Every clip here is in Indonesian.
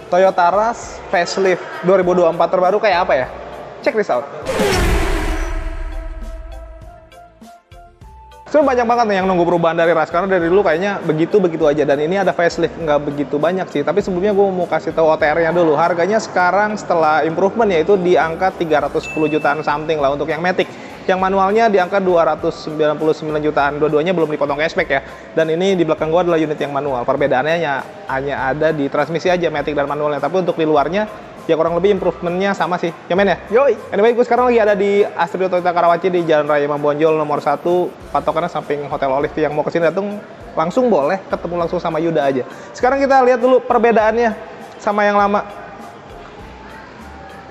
Toyota Rush facelift 2024 terbaru kayak apa ya? Check this out. Banyak banget nih yang nunggu perubahan dari Rush, karena dari dulu kayaknya begitu-begitu aja, dan ini ada facelift, nggak begitu banyak sih. Tapi sebelumnya gue mau kasih tahu OTR-nya dulu. Harganya sekarang setelah improvement yaitu di angka 310 jutaan something lah untuk yang Matic. Yang manualnya di angka 299 jutaan, dua-duanya belum dipotong cashback ya. Dan ini di belakang gue adalah unit yang manual. Perbedaannya hanya ada di transmisi aja, Matic dan manualnya. Tapi untuk di luarnya ya kurang lebih improvementnya sama sih. Ya men ya? Yoi! Anyway, gue sekarang lagi ada di Astrio Toyota Karawaci di Jalan Raya Imam Bonjol nomor 1. Patokannya samping Hotel Olive. Yang mau kesini datang langsung boleh, ketemu langsung sama Yuda aja. Sekarang kita lihat dulu perbedaannya sama yang lama.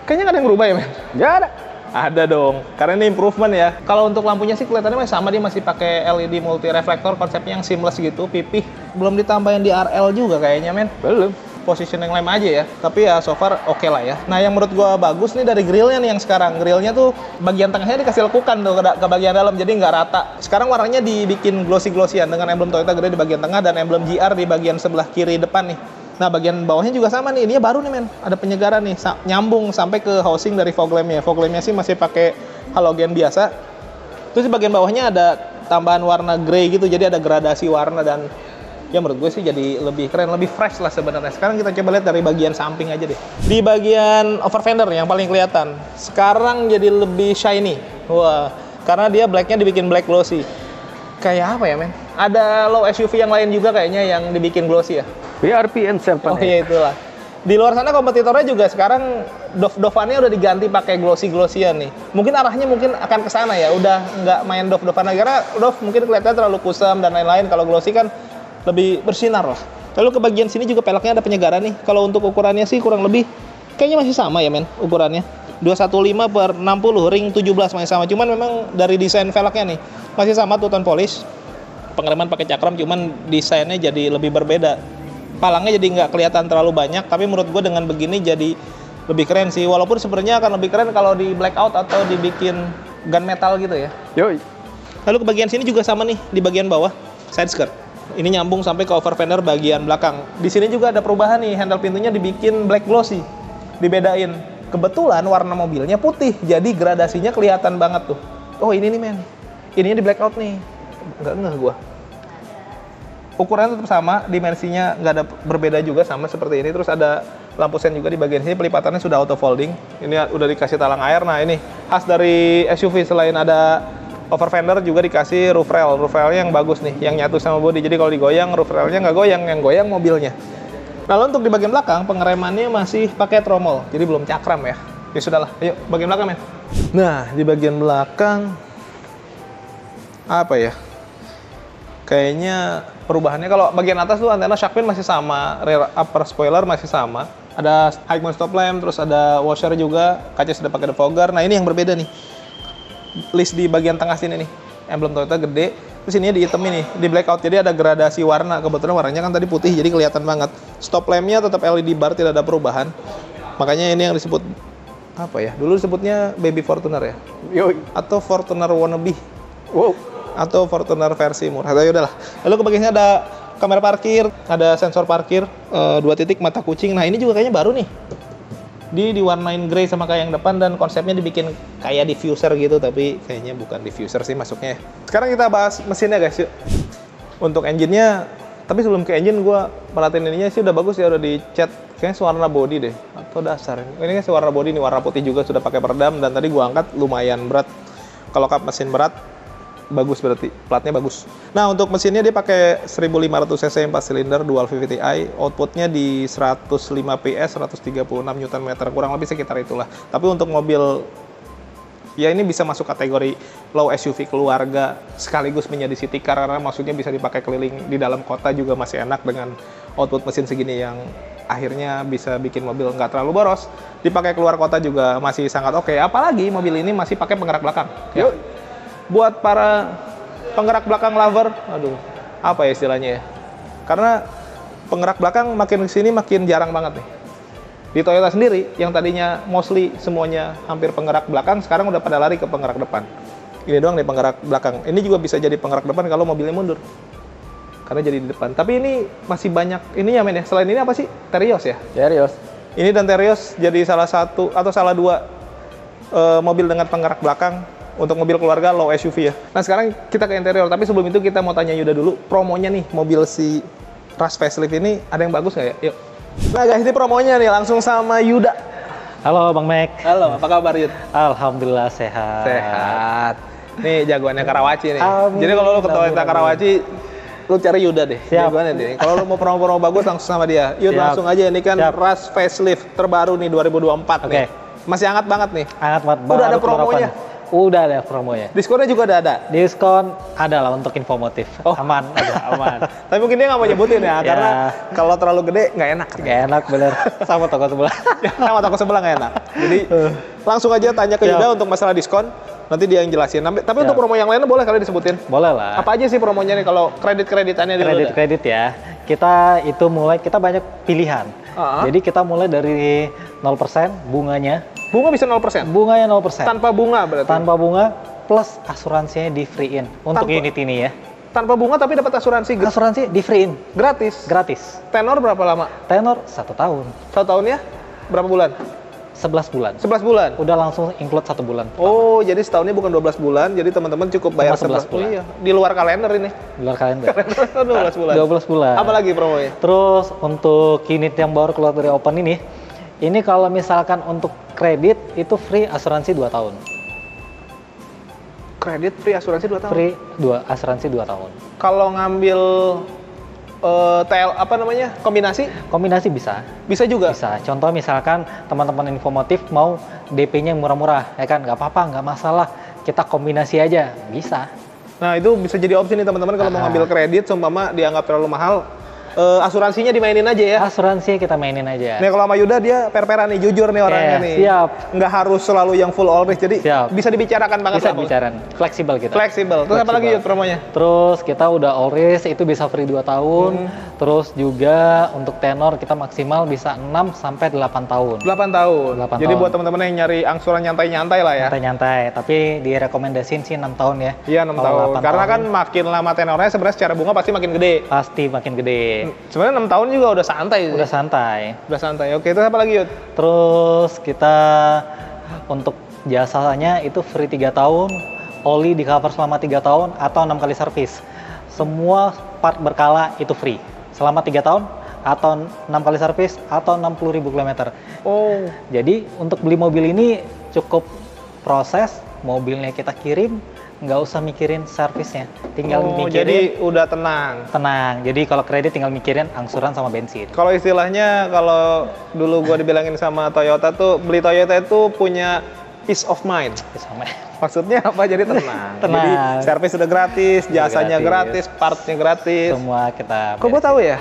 Kayaknya nggak ada yang berubah ya men? Nggak ada. Ada dong, karena ini improvement ya. Kalau untuk lampunya sih kelihatannya masih sama, dia masih pakai LED multi reflektor, konsepnya yang seamless gitu, pipih. Belum ditambahin di RL juga kayaknya men. Belum. Positioning lem aja ya, tapi ya so far oke lah ya. Nah yang menurut gua bagus nih dari grillnya nih yang sekarang. Grillnya tuh bagian tengahnya dikasih lekukan tuh ke bagian dalam, jadi nggak rata. Sekarang warnanya dibikin glossy-glossyan dengan emblem Toyota gede di bagian tengah dan emblem GR di bagian sebelah kiri depan nih. Nah bagian bawahnya juga sama nih, ini baru nih men, ada penyegaran nih, nyambung sampai ke housing dari fog lampnya. Fog lampnya sih masih pakai halogen biasa. Terus di bagian bawahnya ada tambahan warna grey gitu, jadi ada gradasi warna dan ya menurut gue sih jadi lebih keren, lebih fresh lah sebenarnya. Sekarang kita coba lihat dari bagian samping aja deh. Di bagian over fender yang paling kelihatan, sekarang jadi lebih shiny. Wah, karena dia blacknya dibikin black glossy. Kayak apa ya men? Ada low SUV yang lain juga kayaknya yang dibikin glossy ya? BRP N7. Oh iya itulah. Di luar sana kompetitornya juga sekarang Dove-Dovannya udah diganti pakai glossy-glossyan nih. Mungkin arahnya mungkin akan ke sana ya, udah nggak main Dove-Dovan lagi. Karena Dove mungkin kelihatan terlalu kusam dan lain-lain. Kalau glossy kan lebih bersinar lah. Lalu ke bagian sini juga peleknya ada penyegaran nih. Kalau untuk ukurannya sih kurang lebih kayaknya masih sama ya men ukurannya. 215/60 ring 17 masih sama. Cuman memang dari desain velgnya nih masih sama two tone polish. Pengereman pakai cakram, cuman desainnya jadi lebih berbeda. Palangnya jadi nggak kelihatan terlalu banyak, tapi menurut gue dengan begini jadi lebih keren sih. Walaupun sebenarnya akan lebih keren kalau di blackout atau dibikin gunmetal gitu ya. Yoi. Lalu ke bagian sini juga sama nih, di bagian bawah side skirt. Ini nyambung sampai ke over fender bagian belakang. Di sini juga ada perubahan nih, handle pintunya dibikin black glossy, dibedain. Kebetulan warna mobilnya putih, jadi gradasinya kelihatan banget tuh. Oh ini nih men, ininya di blackout nih, nggak ngeh gua. Ukurannya tetap sama, dimensinya nggak ada berbeda juga, sama seperti ini. Terus ada lampu sen juga di bagian sini, pelipatannya sudah auto folding. Ini udah dikasih talang air. Nah ini khas dari SUV, selain ada over fender juga dikasih roof rail. Roof railnya yang bagus nih, yang nyatu sama bodi. Jadi kalau digoyang, roof railnya nggak goyang, yang goyang mobilnya. Lalu untuk di bagian belakang, pengeremannya masih pakai tromol, jadi belum cakram ya. Ya sudahlah, ayo bagian belakang men. Nah di bagian belakang apa ya? Kayaknya perubahannya kalau bagian atas tuh antena shark fin masih sama, rear upper spoiler masih sama, ada high mount stop lamp, terus ada washer juga, kaca sudah pakai defogger. Nah ini yang berbeda nih, list di bagian tengah sini nih, emblem Toyota gede, terus ini di hitam ini, di blackout, jadi ada gradasi warna. Kebetulan warnanya kan tadi putih, jadi kelihatan banget. Stop lampnya tetap LED bar, tidak ada perubahan. Makanya ini yang disebut apa ya? Dulu disebutnya Baby Fortuner ya, Yoi. atau Fortuner wannabe. Wow. Atau Fortuner versi murah. Ayo udahlah. Lalu ke bagiannya ada kamera parkir, ada sensor parkir, 2 titik mata kucing. Nah ini juga kayaknya baru nih. Diwarnain grey sama kayak yang depan, dan konsepnya dibikin kayak diffuser gitu, tapi kayaknya bukan diffuser sih masuknya. Sekarang kita bahas mesinnya guys yuk. Untuk engine-nya, tapi sebelum ke engine gue perhatiin ininya sih udah bagus ya, udah dicat. Kayaknya warna body deh, atau dasar. Ini kan warna body nih, warna putih juga, sudah pakai peredam, dan tadi gue angkat lumayan berat. Kalau kap mesin berat, bagus berarti, platnya bagus. Nah untuk mesinnya dia pakai 1500 cc 4 silinder dual VVT-i, outputnya di 105 PS, 136 Nm, kurang lebih sekitar itulah. Tapi untuk mobil ya ini bisa masuk kategori low SUV keluarga, sekaligus menjadi city car, karena maksudnya bisa dipakai keliling di dalam kota juga masih enak dengan output mesin segini yang akhirnya bisa bikin mobil nggak terlalu boros. Dipakai keluar kota juga masih sangat oke. Apalagi mobil ini masih pakai penggerak belakang. Ya. Buat para penggerak belakang lover, aduh, apa ya istilahnya ya? Karena penggerak belakang makin kesini makin jarang banget nih. Di Toyota sendiri, yang tadinya mostly semuanya hampir penggerak belakang, sekarang udah pada lari ke penggerak depan. Ini doang nih penggerak belakang. Ini juga bisa jadi penggerak depan kalau mobilnya mundur. karena jadi di depan. Tapi ini masih banyak ininya men ya. Selain ini apa sih? Terios ya? Terios. Ini dan Terios jadi salah satu atau salah dua mobil dengan penggerak belakang untuk mobil keluarga low SUV ya. Nah sekarang kita ke interior, tapi sebelum itu kita mau tanya Yuda dulu, promonya nih mobil si Rush Facelift ini ada yang bagus nggak ya? Yuk. Nah guys, ini promonya nih langsung sama Yuda. Halo Bang Mek. Halo, apa kabar Yud? Alhamdulillah sehat. Sehat. Nih jagoannya Karawaci nih. Amin. Jadi kalau lu ke Toyota Karawaci, lu cari Yuda deh. Siap. Jagoannya deh. Kalau lu mau promo-promo bagus langsung sama dia. Yud, Siap. langsung aja, ini kan Siap. Rush Facelift terbaru nih 2024 nih. Masih hangat banget nih. Hangat banget. Udah ada baru promonya? keluaran. Udah ada promonya. Diskonnya juga ada. Diskon ada lah untuk infomotif. Oh. Aman, ada aman. Tapi mungkin dia nggak mau nyebutin ya, Ya. karena kalau terlalu gede nggak enak. Gak enak bener. Sama toko sebelah. Sama toko sebelah nggak enak. Jadi langsung aja tanya ke Siap. Yuda untuk masalah diskon. Nanti dia yang jelasin. Tapi untuk promo yang lainnya boleh kali disebutin. Boleh lah. Apa aja sih promonya nih kalau kredit-kreditannya dulu? Kredit ya. Kita banyak pilihan. Jadi kita mulai dari 0% bunganya. Bunga bisa 0%? Bunganya 0%. Tanpa bunga berarti? Tanpa bunga plus asuransinya di free-in untuk unit ini ya. Tanpa bunga tapi dapat asuransi Asuransi di free-in. gratis? Gratis. Tenor berapa lama? Tenor 1 tahun. 1 tahun ya? Berapa bulan? 11 bulan. 11 bulan? Udah langsung include 1 bulan. Oh, jadi setahunnya bukan 12 bulan, jadi teman-teman cukup bayar 11 bulan. bulan. Iya, di luar kalender ini. Di luar kalender. 12 bulan. 12 bulan. Apalagi promonya? Terus untuk unit yang baru keluar dari Open ini kalau misalkan untuk kredit itu free asuransi 2 tahun. Kredit free asuransi 2 tahun? Free asuransi 2 tahun. Kalau ngambil kombinasi? Kombinasi bisa. Bisa juga? Bisa. Contoh misalkan teman-teman infomotif mau DP-nya murah-murah, ya kan? Nggak apa-apa, nggak masalah. Kita kombinasi aja, bisa. Nah, itu bisa jadi opsi nih teman-teman kalau mau ngambil kredit, seumpama dianggap terlalu mahal, asuransinya dimainin aja ya? Asuransi kita mainin aja. Nih kalau sama Yuda dia per-peran nih, jujur nih orangnya nih. Siap. Nggak harus selalu yang full all risk, jadi Siap. bisa dibicarakan banget Bisa lah. bicara, fleksibel kita. Fleksibel. Terus apa lagi Yud promonya? Terus kita udah all risk, itu bisa free 2 tahun. Terus juga untuk tenor kita maksimal bisa 6 sampai 8 tahun. 8 tahun. 8 Jadi tahun. buat teman-teman yang nyari angsuran nyantai-nyantai lah ya. Nyantai-nyantai, tapi direkomendasiin sih 6 tahun ya. Iya 6 Kalau tahun. 8 Karena tahun kan makin lama tenornya sebenarnya secara bunga pasti makin gede. pasti makin gede. Sebenarnya 6 tahun juga udah santai sih. Udah santai. Udah santai. Oke, terus apa lagi Yud? Terus kita untuk jasanya itu free 3 tahun, oli di cover selama 3 tahun atau 6 kali servis. Semua part berkala itu free selama 3 tahun atau 6 kali servis atau 60.000 km. Oh. Jadi untuk beli mobil ini cukup proses, mobilnya kita kirim, nggak usah mikirin servisnya, tinggal mikirin. Jadi udah tenang. Tenang. Jadi kalau kredit tinggal mikirin angsuran sama bensin. Kalau istilahnya, kalau dulu gua dibilangin sama Toyota tuh, beli Toyota itu punya peace of mind. Sama. Maksudnya apa? Jadi tenang. Tenang. Jadi servis udah gratis, jasanya gratis, gratis. partnya gratis. Semua kita. Kok gue tahu ya?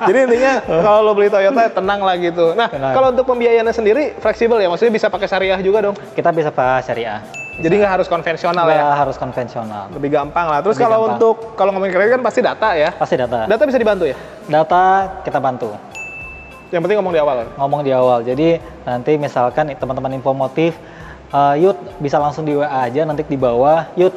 Jadi intinya kalau lo beli Toyota tenang lah gitu. Nah, Tenang. kalau untuk pembiayaannya sendiri fleksibel ya? Maksudnya bisa pakai syariah juga dong? Kita bisa pakai syariah. Jadi nggak harus konvensional ya? Nggak harus konvensional. Lebih gampang lah. Terus Lebih kalau gampang. untuk, kalau ngomongin kredit kan pasti data ya? Pasti data. Data bisa dibantu ya? Data kita bantu. Yang penting ngomong di awal. Ngomong di awal. Jadi nanti misalkan teman-teman infomotif, Yud bisa langsung di WA aja nanti di bawah. Yud,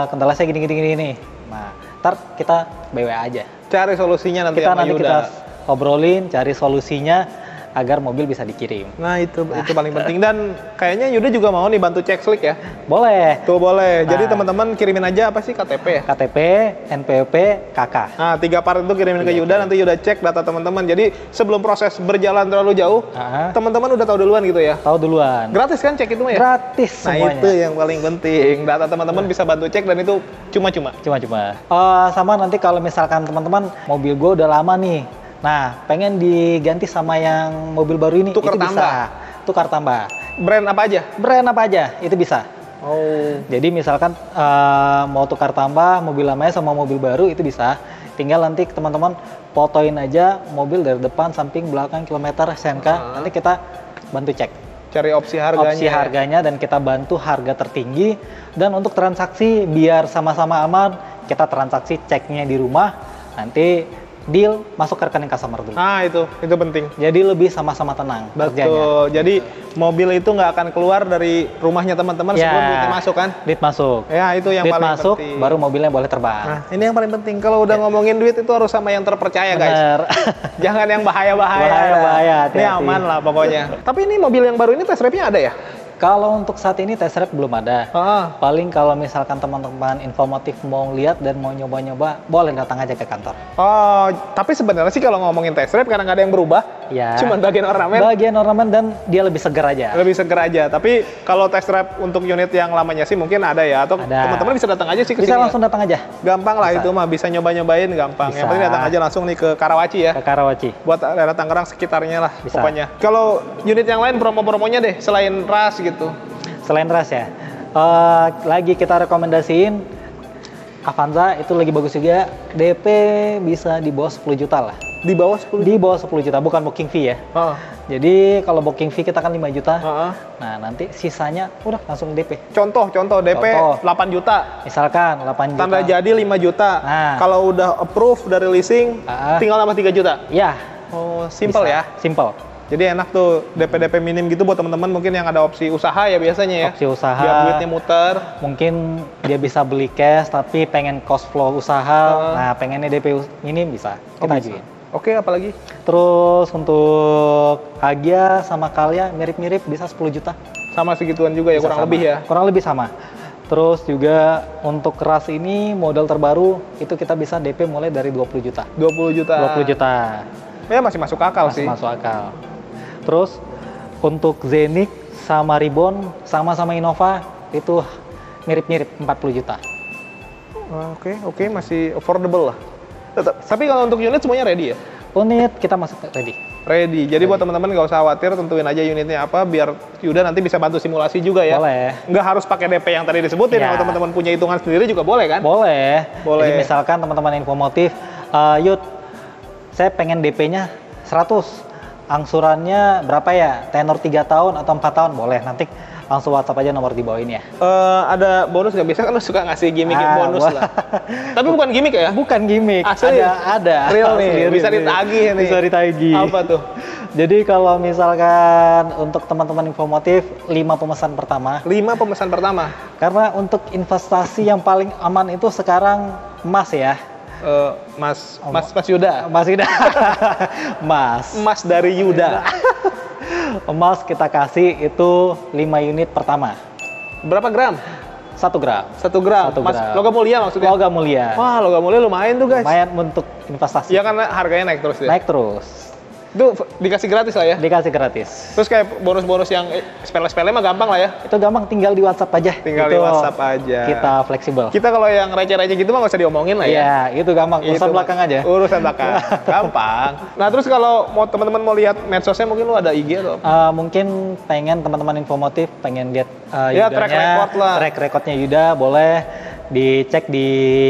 kendala saya gini. Nah, ntar kita BW aja. Cari solusinya nanti Kita sama nanti Yuda. kita obrolin, cari solusinya agar mobil bisa dikirim. Nah itu paling penting, dan kayaknya Yuda juga mau nih bantu cek slik ya. Boleh. Tuh boleh. Jadi Nah. teman-teman kirimin aja apa sih, KTP ya? KTP, NPWP, KK. Nah 3 part itu kirimin ke Yuda, nanti Yuda cek data teman-teman. Jadi sebelum proses berjalan terlalu jauh, teman-teman udah tahu duluan gitu ya. Tahu duluan. Gratis kan cek itu mah ya? Gratis Nah semuanya. itu yang paling penting. Data teman-teman bisa bantu cek dan itu cuma-cuma. Cuma-cuma. Sama nanti kalau misalkan teman-teman mobil gue udah lama nih. Nah, pengen diganti sama yang mobil baru ini, Tukar itu tambah. bisa. Tukar tambah. Brand apa aja? Brand apa aja, itu bisa. Oh. Jadi misalkan mau tukar tambah mobil lamanya sama mobil baru itu bisa. Tinggal nanti teman-teman fotoin aja mobil dari depan, samping, belakang, kilometer, SNK. Nanti kita bantu cek. Cari opsi harganya. Opsi harganya dan kita bantu harga tertinggi. Dan untuk transaksi biar sama-sama aman, kita transaksi ceknya di rumah. Nanti deal masuk ke rekening customer dulu. Nah, itu penting. Jadi lebih sama-sama tenang kerjanya. Betul. Jadi mobil itu nggak akan keluar dari rumahnya teman-teman sebelum duitnya masuk kan? Duit masuk. Ya, itu yang Duit paling masuk, penting. baru mobilnya boleh terbang. Nah, ini yang paling penting. Kalau udah ngomongin duit itu harus sama yang terpercaya, guys. Bener. Jangan yang bahaya-bahaya. Bahaya, Ini hati-hati. aman lah pokoknya. Tapi ini mobil yang baru ini test drive-nya ada ya? Kalau untuk saat ini test drive belum ada. Paling kalau misalkan teman-teman informatif mau lihat dan mau nyoba-nyoba, boleh datang aja ke kantor. Oh, tapi sebenarnya sih kalau ngomongin test drive karena nggak ada yang berubah, Ya. cuman bagian ornamen. Bagian ornamen dan dia lebih segar aja. Lebih seger aja. Tapi kalau test drive untuk unit yang lamanya sih mungkin ada ya. Atau Ada. teman-teman bisa datang aja sih ke Bisa sini ya? langsung datang aja Gampang lah Bisa. itu mah, bisa nyoba-nyobain gampang. Yang Bisa. penting datang aja langsung nih ke Karawaci ya. ke Karawaci. Buat daerah Tangerang sekitarnya lah Bisa. pokoknya. Kalau unit yang lain promo-promonya deh selain ras gitu. Selain ras ya, lagi kita rekomendasiin Avanza itu lagi bagus juga. DP bisa di bawah 10 juta lah. Di bawah 10 Di bawah 10 juta, bukan booking fee ya. Heeh. Jadi kalau booking fee kita kan 5 juta. Heeh. Nah, nanti sisanya udah langsung DP. Contoh DP Contoh. 8 juta. Misalkan 8 juta. Tanda jadi 5 juta. Nah. Kalau udah approve dari leasing, tinggal nambah 3 juta. Ya, Oh, simple bisa. ya. Simple. Jadi enak tuh DP minim gitu buat teman-teman mungkin yang ada opsi usaha ya biasanya ya. Opsi usaha. Biar duitnya muter. Mungkin dia bisa beli cash tapi pengen cost flow usaha. Nah, pengennya DP ini bisa kita bisa. ajuin. Oke, apalagi? Terus untuk Agia sama Kalya mirip-mirip bisa 10 juta. Sama segituan juga ya, Bisa kurang sama. lebih ya. Kurang lebih sama. Terus juga untuk ras ini model terbaru itu kita bisa DP mulai dari 20 juta. 20 juta. 20 juta. Ya masih masuk akal Masih sih. masuk akal. Terus untuk Zenix sama Ribbon sama-sama Innova itu mirip-mirip 40 juta. Oke, masih affordable lah. Tapi kalau untuk unit semuanya ready ya? Unit kita masuk ready. Ready. Jadi buat teman-teman nggak usah khawatir, tentuin aja unitnya apa biar Yuda nanti bisa bantu simulasi juga ya. Boleh. Nggak harus pakai DP yang tadi disebutin. Ya. Kalau teman-teman punya hitungan sendiri juga boleh kan? Boleh. Boleh. Jadi misalkan teman-teman infomotif, Yud, saya pengen DP-nya 100. Angsurannya berapa ya? Tenor 3 tahun atau 4 tahun? Boleh. Nanti langsung WhatsApp aja nomor di bawah ini ya. Ada bonus nggak? Biasa kan lu suka ngasih gimmick bonus lah. Tapi bukan gimmick ya? Bukan gimmick. Asli? Ada. Real nih, Asli, bisa real. ditagih nih. Bisa ditagih. Apa tuh? Jadi kalau misalkan untuk teman-teman infomotif 5 pemesan pertama. 5 pemesan pertama. Karena untuk investasi yang paling aman itu sekarang emas ya. Mas Yuda. Emas Yuda. Emas dari Yuda. Emas kita kasih itu 5 unit pertama. Berapa gram? 1 gram. 1 gram. 1 Mas, gram. logam mulia maksudnya? Logam mulia. Wah, logam mulia lumayan tuh guys. Lumayan untuk investasi. Iya kan harganya naik terus ya? Naik terus. Itu dikasih gratis lah ya? Dikasih gratis. Terus kayak bonus-bonus yang sepele-sepele mah gampang lah ya? Itu gampang, tinggal di WhatsApp aja. Tinggal di WhatsApp aja. Kita fleksibel. Kita kalau yang receh-receh gitu mah nggak usah diomongin lah ya? Iya, itu gampang. Urusan Itu belakang aja. Urusan belakang. Gampang. Nah terus kalau mau teman-teman mau lihat medsosnya mungkin lu ada IG atau apa? Mungkin pengen teman-teman infomotif pengen lihat Ya, Yudanya, track record lah. track recordnya Yuda, boleh dicek di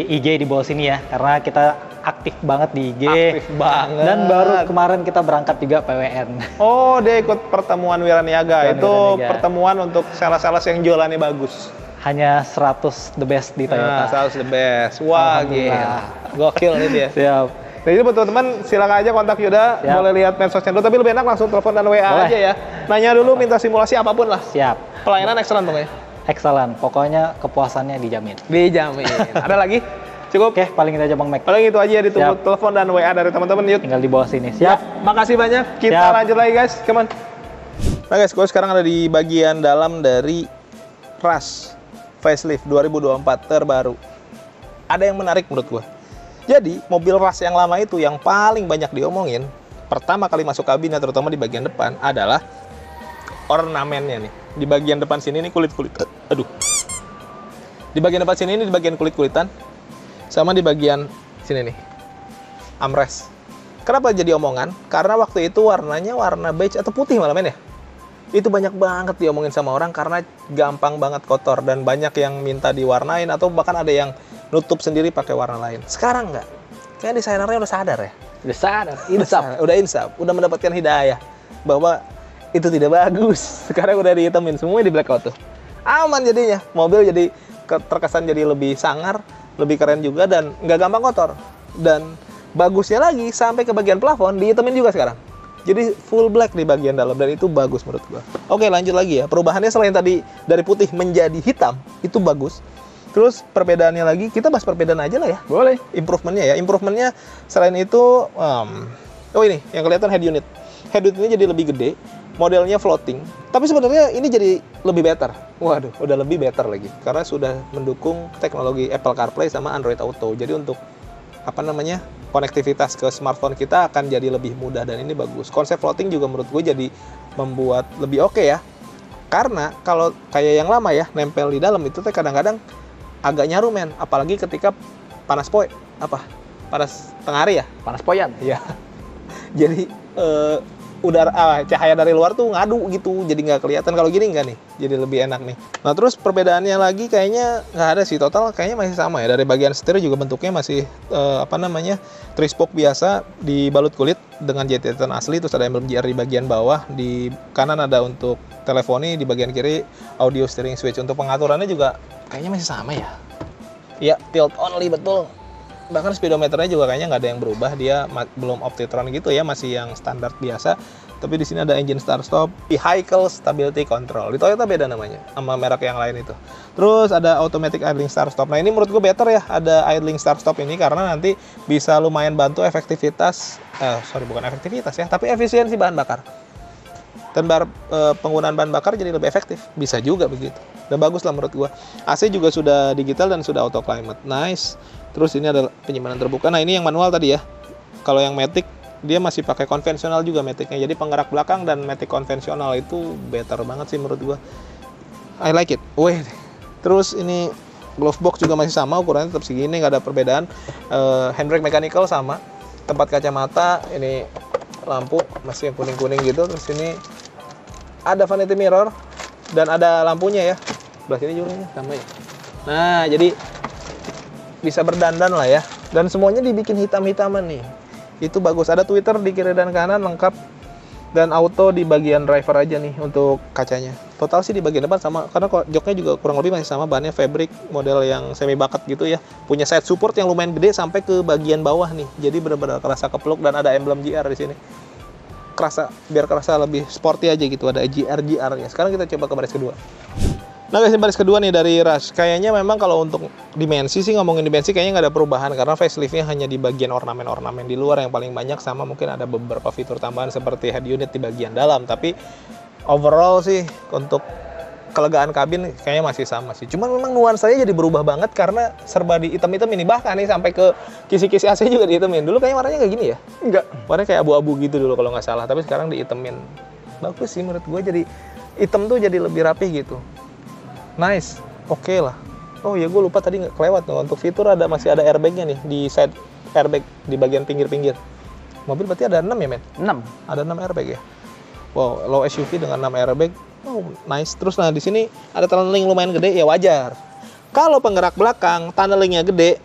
IG di bawah sini ya, karena kita aktif banget di IG. Aktif banget. Dan baru kemarin kita berangkat juga PWN. Oh, dia ikut pertemuan Wiraniaga. Pertemuan Itu Wiraniaga. pertemuan untuk sales-sales yang jualannya bagus. Hanya 100 the best di Nah, Toyota. sales the best. Wah, Alhamdulillah. gila. Gokil nih dia. Siap. Nah, jadi buat teman-teman silakan aja kontak Yuda, Siap. boleh lihat medsosnya dulu, tapi lebih enak langsung telepon dan WA Boleh. aja ya. Nanya dulu, minta simulasi apapun lah. Siap. Pelayanan excellent dong ya? Excellent. Pokoknya kepuasannya dijamin. Dijamin. Ada lagi? Cukup? Oke, paling itu aja Bang Mac. Paling itu aja, ditunggu Siap. telepon dan WA dari teman-teman Yud. Tinggal di bawah sini. Ya, Siap. makasih banyak. Kita Siap. lanjut lagi guys, come on. Nah guys, gue sekarang ada di bagian dalam dari Rush Facelift 2024 terbaru. Ada yang menarik menurut gue. Jadi, mobil Rush yang lama itu yang paling banyak diomongin, pertama kali masuk kabinnya terutama di bagian depan adalah ornamennya nih. Di bagian depan sini nih kulit-kulit. Aduh. Di bagian depan sini ini di bagian kulit-kulitan. Sama di bagian sini nih. Armrest. Kenapa jadi omongan? Karena waktu itu warnanya warna beige atau putih malah men ya. Itu banyak banget diomongin sama orang karena gampang banget kotor dan banyak yang minta diwarnain atau bahkan ada yang nutup sendiri pakai warna lain. Sekarang enggak. Kayaknya desainernya udah sadar ya. Udah sadar. Udah insaf, udah mendapatkan hidayah bahwa itu tidak bagus. Sekarang udah dihitamin semuanya di blackout tuh. Aman jadinya. Mobil jadi terkesan jadi lebih sangar, lebih keren juga dan nggak gampang kotor. Dan Bagusnya lagi sampai ke bagian plafon dihitamin juga sekarang. Jadi full black di bagian dalam dan itu bagus menurut gua. Oke, lanjut lagi ya. Perubahannya selain tadi dari putih menjadi hitam, itu bagus. Terus perbedaannya lagi, kita bahas perbedaan aja lah ya. Boleh. Improvementnya ya. Improvementnya selain itu, oh ini yang kelihatan head unit. Head unitnya jadi lebih gede, modelnya floating. Tapi sebenarnya ini jadi lebih better. Waduh, udah lebih better lagi. Karena sudah mendukung teknologi Apple CarPlay sama Android Auto. Jadi untuk konektivitas ke smartphone kita akan jadi lebih mudah dan ini bagus. Konsep floating juga menurut gue jadi membuat lebih oke ya. Karena kalau kayak yang lama ya, nempel di dalam itu teh kadang-kadang agak nyaru men, apalagi ketika panas panas tengah hari ya, Panas poyan. iya. Jadi cahaya dari luar tuh ngadu gitu, jadi nggak kelihatan. Kalau gini nggak nih, jadi lebih enak nih. Nah terus perbedaannya lagi kayaknya nggak ada sih, total kayaknya masih sama ya. Dari bagian setir juga bentuknya masih 3-spoke biasa dibalut kulit dengan JT Titan asli. Terus ada emblem GR di bagian bawah, di kanan ada untuk teleponi, di bagian kiri audio steering switch. Untuk pengaturannya juga kayaknya masih sama ya. Iya, tilt only betul. Bahkan speedometernya juga kayaknya nggak ada yang berubah, dia belum Optitron gitu ya, masih yang standar biasa. Tapi di sini ada engine start stop, vehicle stability control. Di Toyota beda namanya sama merek yang lain itu. Terus ada automatic idling start stop. Nah ini menurut gue better ya, ada idling start stop ini karena nanti bisa lumayan bantu efektivitas, bukan efektivitas ya, tapi efisiensi bahan bakar. Dan penggunaan bahan bakar jadi lebih efektif, bisa juga begitu. Dan bagus lah menurut gua. AC juga sudah digital dan sudah auto climate, nice. Terus ini ada penyimpanan terbuka. Nah ini yang manual tadi ya. Kalau yang Matic dia masih pakai konvensional juga Maticnya. Jadi penggerak belakang dan Matic konvensional itu better banget sih menurut gua. I like it. Wih. Terus ini glove box juga masih sama, ukurannya tetap segini, nggak ada perbedaan. Handbrake mechanical sama. Tempat kacamata, ini lampu masih yang kuning-kuning gitu. Terus ini ada vanity mirror dan ada lampunya ya. Sebelah sini juga sama ya. Nah, jadi bisa berdandan lah ya. Dan semuanya dibikin hitam-hitaman nih. Itu bagus. Ada Twitter di kiri dan kanan lengkap. Dan auto di bagian driver aja nih untuk kacanya. Total sih di bagian depan sama. Karena joknya juga kurang lebih masih sama. Bahannya fabric, model yang semi bucket gitu ya. Punya side support yang lumayan gede sampai ke bagian bawah nih. Jadi benar-benar kerasa kepeluk dan ada emblem GR di sini. Biar kerasa lebih sporty aja gitu, ada GR-nya. Sekarang kita coba ke baris kedua. Nah guys, ini baris kedua nih dari Rush. Kayaknya memang kalau untuk dimensi sih, ngomongin dimensi kayaknya nggak ada perubahan karena faceliftnya hanya di bagian ornamen-ornamen di luar yang paling banyak, sama mungkin ada beberapa fitur tambahan seperti head unit di bagian dalam. Tapi overall sih untuk kelegaan kabin kayaknya masih sama sih. Cuman memang nuansanya jadi berubah banget karena serba di hitam-hitam ini. Bahkan nih sampai ke kisi-kisi AC juga dihitamin. Dulu kayaknya warnanya nggak gini ya? Enggak. Warnanya kayak abu-abu gitu dulu kalau nggak salah. Tapi sekarang dihitamin. Bagus sih menurut gue, jadi hitam tuh jadi lebih rapih gitu. Nice. Oke lah. Oh ya, gue lupa tadi nggak kelewat tuh. Untuk fitur masih ada airbagnya nih di side airbag di bagian pinggir-pinggir. Mobil berarti ada 6 ya men? 6. Ada 6 airbag ya? Wow, low SUV dengan 6 airbag. Oh, nice. Terus nah di sini ada tunneling lumayan gede, ya wajar. Kalau penggerak belakang tunnelingnya gede,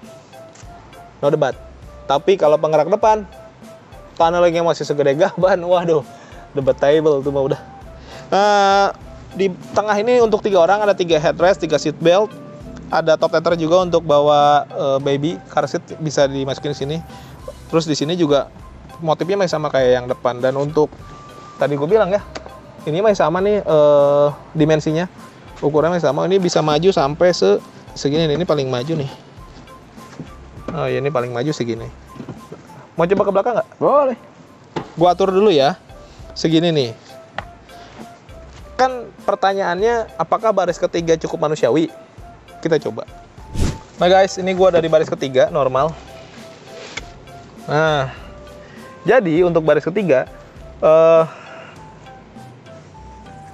no debat. Tapi kalau penggerak depan, tunnelingnya masih segede gaban, waduh, debatable tuh mah udah. Di tengah ini untuk 3 orang ada 3 headrest, 3 seat belt, ada top tether juga untuk bawa baby car seat bisa dimasukin di sini. Terus di sini juga motifnya masih sama kayak yang depan, dan untuk tadi gue bilang ya, ini masih sama nih dimensinya, ukurannya masih sama. Ini bisa maju sampai segini nih. Ini paling maju nih. Oh ya, ini paling maju segini. Mau coba ke belakang nggak? Boleh. Gua atur dulu ya. Segini nih. Kan pertanyaannya, apakah baris ketiga cukup manusiawi? Kita coba. Nah guys, ini gua dari baris ketiga normal. Nah, jadi untuk baris ketiga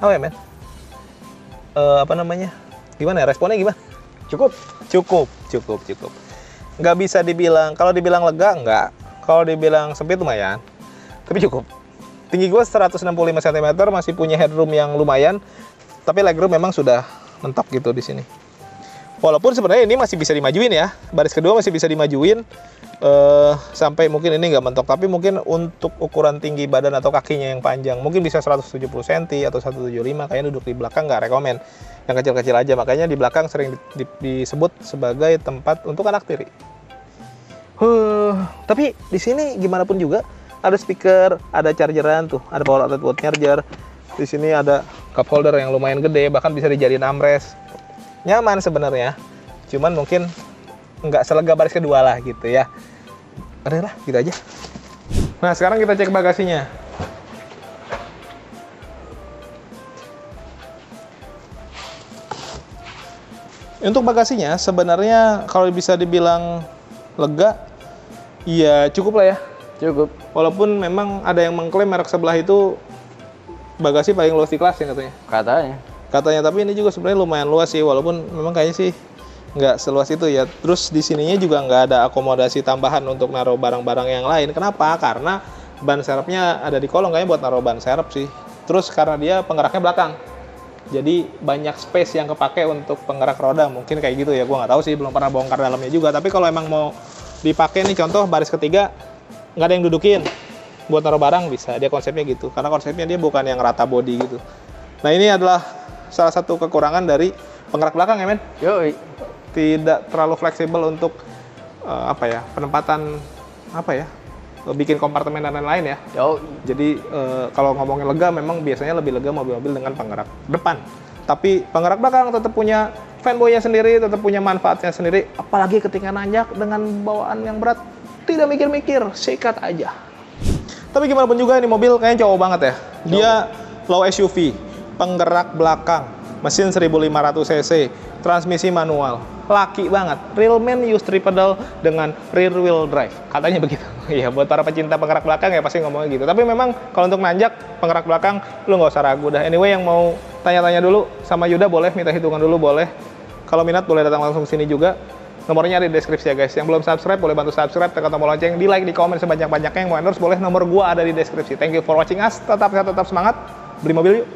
apa ya men? Gimana ya, responnya gimana? Cukup. Nggak bisa dibilang, kalau dibilang lega nggak, kalau dibilang sempit lumayan, tapi cukup. Tinggi gue 165 cm, masih punya headroom yang lumayan, tapi legroom memang sudah mentok gitu di sini. Walaupun sebenarnya ini masih bisa dimajuin ya, baris kedua masih bisa dimajuin sampai mungkin ini nggak mentok, tapi mungkin untuk ukuran tinggi badan atau kakinya yang panjang mungkin bisa 170 cm atau 175, kayaknya duduk di belakang nggak rekomen, yang kecil-kecil aja. Makanya di belakang sering disebut sebagai tempat untuk anak tiri. Tapi di sini gimana pun juga ada speaker, ada chargeran tuh, ada power outlet buat charger. Di sini ada cup holder yang lumayan gede, bahkan bisa dijadiin armrest. Nyaman sebenarnya. Cuman mungkin nggak selega baris kedua lah gitu ya. Ada lah, gitu aja. Nah, sekarang kita cek bagasinya. Untuk bagasinya sebenarnya kalau bisa dibilang lega, ya cukup lah ya. Cukup. Walaupun memang ada yang mengklaim merek sebelah itu bagasi paling luas di kelas ya katanya. Katanya, tapi ini juga sebenarnya lumayan luas sih, walaupun memang kayaknya sih nggak seluas itu ya. Terus di sininya juga nggak ada akomodasi tambahan untuk naruh barang-barang yang lain. Kenapa? Karena ban serepnya ada di kolong, kayaknya buat naruh ban serep sih. Terus karena dia penggeraknya belakang, jadi banyak space yang kepake untuk penggerak roda, mungkin kayak gitu ya. Gua nggak tahu sih, belum pernah bongkar dalamnya juga. Tapi kalau emang mau dipakai nih, contoh baris ketiga nggak ada yang dudukin, buat naruh barang bisa. Dia konsepnya gitu, karena konsepnya dia bukan yang rata body gitu. Nah, ini adalah salah satu kekurangan dari penggerak belakang ya men. Yoi. Tidak terlalu fleksibel untuk penempatan bikin kompartemen dan lain-lain ya. Yoi. Jadi kalau ngomongin lega, memang biasanya lebih lega mobil-mobil dengan penggerak depan. Tapi penggerak belakang tetap punya fanboy-nya sendiri, tetap punya manfaatnya sendiri. Apalagi ketika nanjak dengan bawaan yang berat, tidak mikir-mikir, sikat aja. Tapi gimana pun juga ini mobil kayaknya cowok banget ya. Dia low SUV, penggerak belakang, mesin 1500 cc, transmisi manual. Laki banget. Real man use triple dengan rear wheel drive. Katanya begitu. Iya, buat para pecinta penggerak belakang ya pasti ngomongnya gitu. Tapi memang kalau untuk nanjak penggerak belakang, lu nggak usah ragu dah. Anyway, yang mau tanya-tanya dulu sama Yuda boleh, minta hitungan dulu boleh. Kalau minat boleh datang langsung sini juga. Nomornya ada di deskripsi ya guys. Yang belum subscribe boleh bantu subscribe, tekan tombol lonceng, di like, di komen sebanyak-banyaknya. Yang mau endorse boleh, nomor gua ada di deskripsi. Thank you for watching us. Tetap sehat, tetap semangat. Beli mobil yuk.